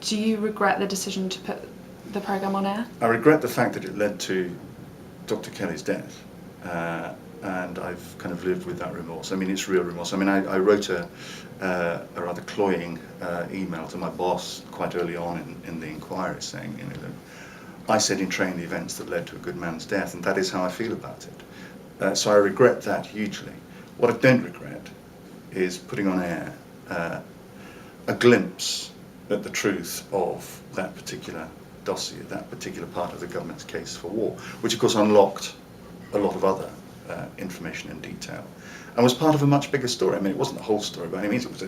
Do you regret the decision to put the programme on air? I regret the fact that it led to Dr. Kelly's death, and I've kind of lived with that remorse. I mean, it's real remorse. I mean, I wrote a rather cloying email to my boss quite early on in the inquiry saying, you know, that I said in train the events that led to a good man's death, and that is how I feel about it. So I regret that hugely. What I don't regret is putting on air a glimpse at the truth of that particular dossier, that particular part of the government's case for war, which of course unlocked a lot of other information and detail, and was part of a much bigger story. I mean, it wasn't the whole story by any means. It was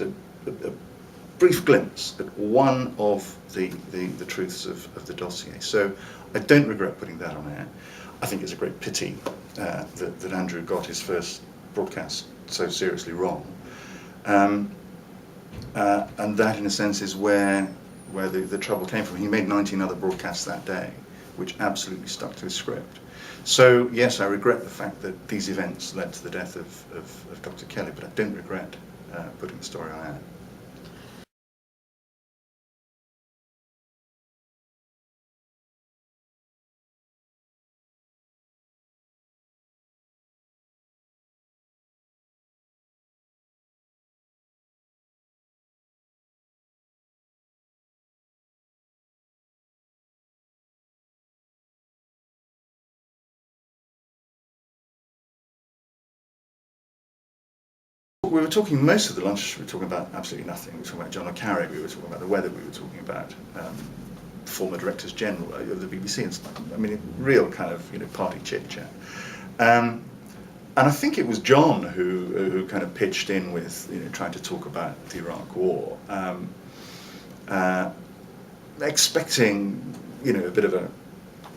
a brief glimpse at one of the truths of the dossier. So I don't regret putting that on air. I think it's a great pity that Andrew got his first broadcast so seriously wrong. And that, in a sense, is where the trouble came from. He made 19 other broadcasts that day, which absolutely stuck to his script. So, yes, I regret the fact that these events led to the death of Dr. Kelly, but I don't regret putting the story on air. We were talking, most of the lunch, we were talking about absolutely nothing. We were talking about John O'Carrick, we were talking about the weather, we were talking about former directors general of the BBC and stuff. I mean, real kind of, you know, party chit-chat. And I think it was John who kind of pitched in with, you know, trying to talk about the Iraq War, expecting, you know, a bit of a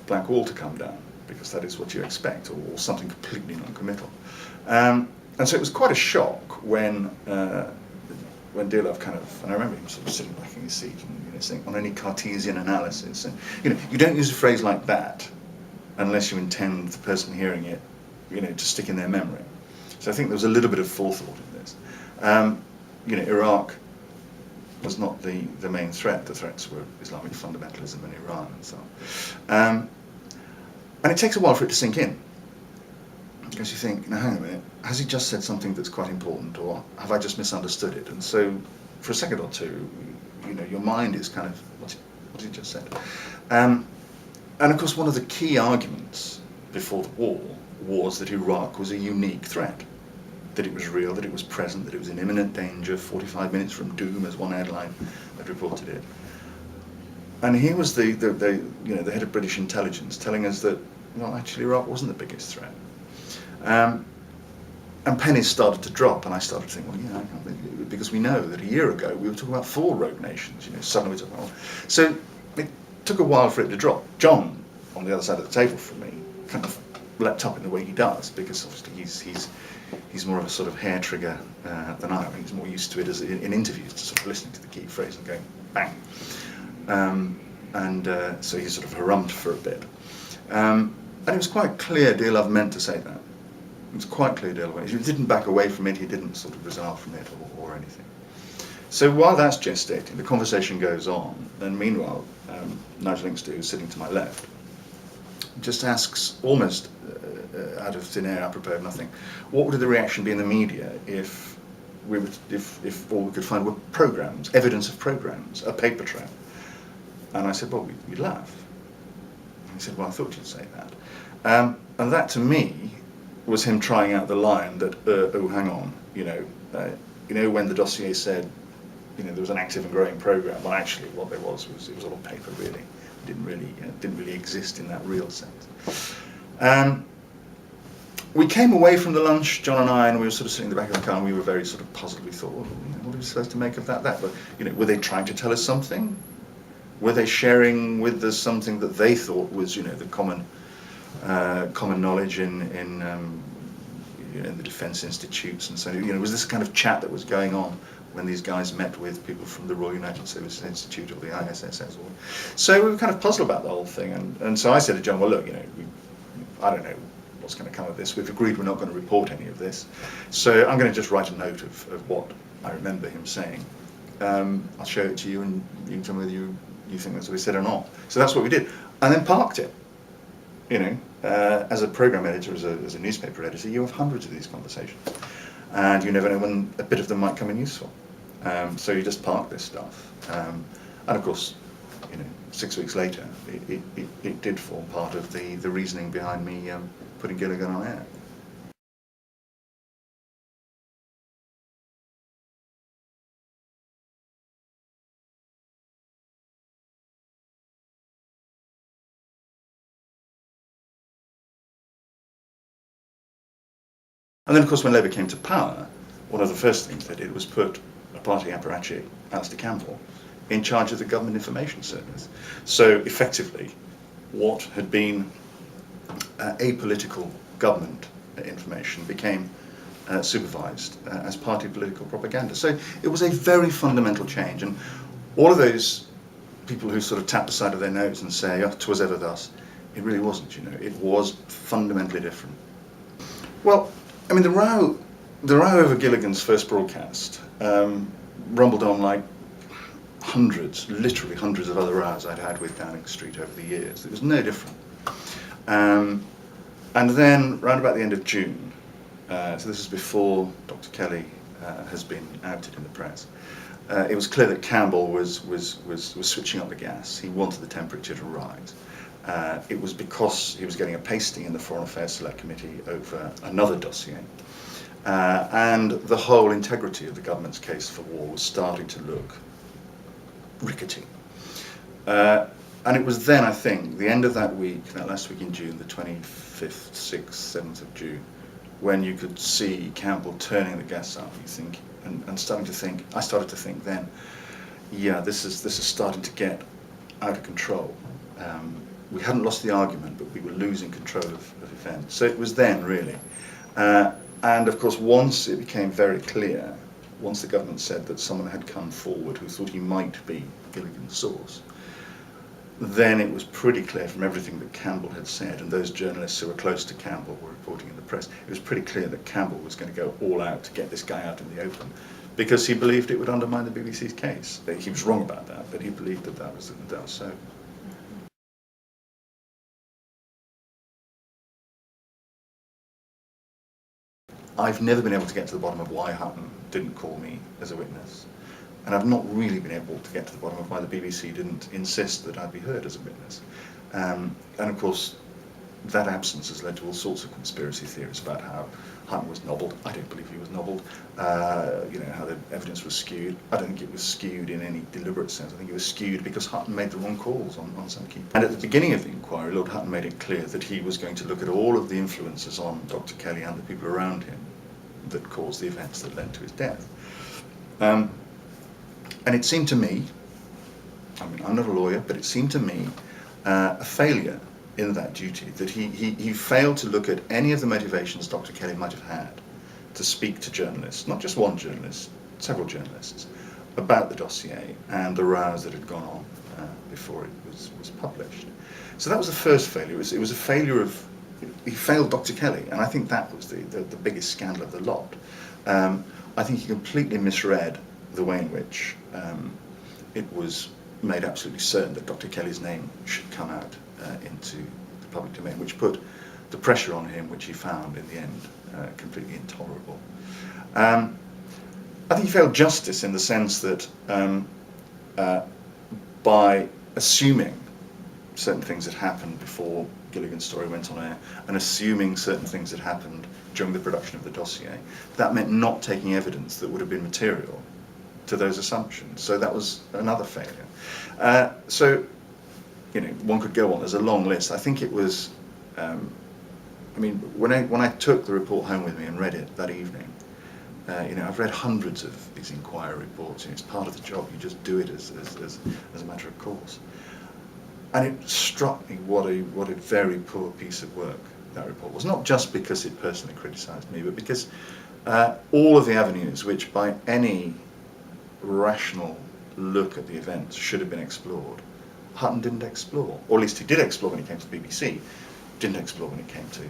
blank wall to come down, because that is what you expect, or something completely non-committal. And so it was quite a shock when Dearlove kind of, and I remember him sort of sitting back in his seat and, you know, saying, on any Cartesian analysis, and, you know, you don't use a phrase like that unless you intend the person hearing it, you know, to stick in their memory. So I think there was a little bit of forethought in this. You know, Iraq was not the main threat. The threats were Islamic fundamentalism in Iran and so on. And it takes a while for it to sink in, because you think, now hang on a minute, has he just said something that's quite important, or have I just misunderstood it? And so for a second or two, you know, your mind is kind of, what's he just said? And of course, one of the key arguments before the war was that Iraq was a unique threat, that it was real, that it was present, that it was in imminent danger, 45 minutes from doom, as one airline had reported it. And here was the you know, the head of British intelligence telling us that, well, actually Iraq wasn't the biggest threat. And pennies started to drop, and I started to think, well, yeah, I can't believe it, because we know that a year ago we were talking about 4 rogue nations, you know, suddenly we're talking about. So it took a while for it to drop. John, on the other side of the table from me, kind of leapt up in the way he does, because obviously he's more of a sort of hair trigger than I am. He's more used to it as in interviews, to sort of listening to the key phrase and going bang. So he sort of harummed for a bit. And it was quite clear Dearlove meant to say that. It was quite clear Dearlove. He didn't back away from it, he didn't sort of resile from it or anything. So while that's gestating, the conversation goes on, and meanwhile, Nigel Inkster, who's sitting to my left, just asks, almost out of thin air, apropos of nothing, what would the reaction be in the media if all we could find were programmes, evidence of programmes, a paper trail? And I said, well, we'd laugh. And he said, well, I thought you'd say that. And that, to me, was him trying out the line that, oh, hang on, you know, when the dossier said, you know, there was an active and growing programme, well, actually, what there was it was all on paper, really. It didn't really exist in that real sense. We came away from the lunch, John and I, and we were sort of sitting in the back of the car, and we were very sort of puzzled. We thought, well, you know, what are we supposed to make of that? But, you know, were they trying to tell us something? Were they sharing with us something that they thought was, you know, the common knowledge in the defence institutes, and so, you know, was this kind of chat that was going on when these guys met with people from the Royal United Services Institute or the ISSS? So we were kind of puzzled about the whole thing, and so I said to John, well, look, you know, I don't know what's going to come of this. We've agreed we're not going to report any of this, so I'm going to just write a note of what I remember him saying. I'll show it to you and you can tell me whether you think that's what he said or not. So that's what we did. And then parked it. You know, as a programme editor, as a newspaper editor, you have hundreds of these conversations. And you never know when a bit of them might come in useful. So you just park this stuff. And of course, you know, 6 weeks later, it did form part of the reasoning behind me putting Gilligan on air. And then, of course, when Labour came to power, one of the first things they did was put a party apparatchik, Alistair Campbell, in charge of the Government Information Service. So, effectively, what had been apolitical government information became supervised as party political propaganda. So it was a very fundamental change, and all of those people who sort of tap the side of their nose and say, "Oh, 'twas ever thus," it really wasn't. You know, it was fundamentally different. Well, I mean, the row over Gilligan's first broadcast rumbled on like literally hundreds of other rows I'd had with Downing Street over the years. It was no different. And then, round about the end of June, so this is before Dr. Kelly has been outed in the press, it was clear that Campbell was switching up the gas. He wanted the temperature to rise. It was because he was getting a pasting in the Foreign Affairs Select Committee over another dossier. And the whole integrity of the government's case for war was starting to look rickety. And it was then, I think, the end of that week, that last week in June, the 25th, 6th, 7th of June, when you could see Campbell turning the gas up, you think, and starting to think, I started to think then, yeah, this is starting to get out of control. We hadn't lost the argument, but we were losing control of events. So it was then, really. And of course, once it became very clear, once the government said that someone had come forward who thought he might be Gilligan's source, then it was pretty clear from everything that Campbell had said, and those journalists who were close to Campbell were reporting in the press, it was pretty clear that Campbell was going to go all out to get this guy out in the open, because he believed it would undermine the BBC's case. He was wrong about that, but he believed that was so. I've never been able to get to the bottom of why Hutton didn't call me as a witness. And I've not really been able to get to the bottom of why the BBC didn't insist that I be heard as a witness. And of course, that absence has led to all sorts of conspiracy theories about how Hutton was nobbled. I don't believe he was nobbled. You know, how the evidence was skewed. I don't think it was skewed in any deliberate sense. I think it was skewed because Hutton made the wrong calls on some key. And at the beginning of the inquiry, Lord Hutton made it clear that he was going to look at all of the influences on Dr. Kelly and the people around him that caused the events that led to his death. And it seemed to me, I mean, I'm not a lawyer, but it seemed to me a failure in that duty, that he failed to look at any of the motivations Dr. Kelly might have had to speak to journalists, not just one journalist, several journalists, about the dossier and the rows that had gone on before it was published. So that was the first failure. It was a failure of, he failed Dr. Kelly, and I think that was the biggest scandal of the lot. I think he completely misread the way in which it was made absolutely certain that Dr. Kelly's name should come out into the public domain, which put the pressure on him, which he found in the end completely intolerable. I think he failed justice in the sense that by assuming certain things had happened before Gilligan's story went on air, and assuming certain things had happened during the production of the dossier, that meant not taking evidence that would have been material to those assumptions. So that was another failure. So, you know, one could go on. There's a long list. I think it was, I mean, when I took the report home with me and read it that evening, you know, I've read hundreds of these inquiry reports. You know, it's part of the job. You just do it as a matter of course. And it struck me what a very poor piece of work that report was. Not just because it personally criticised me, but because all of the avenues which by any rational look at the events should have been explored, Hutton didn't explore. Or at least he did explore when it came to the BBC, didn't explore when it came to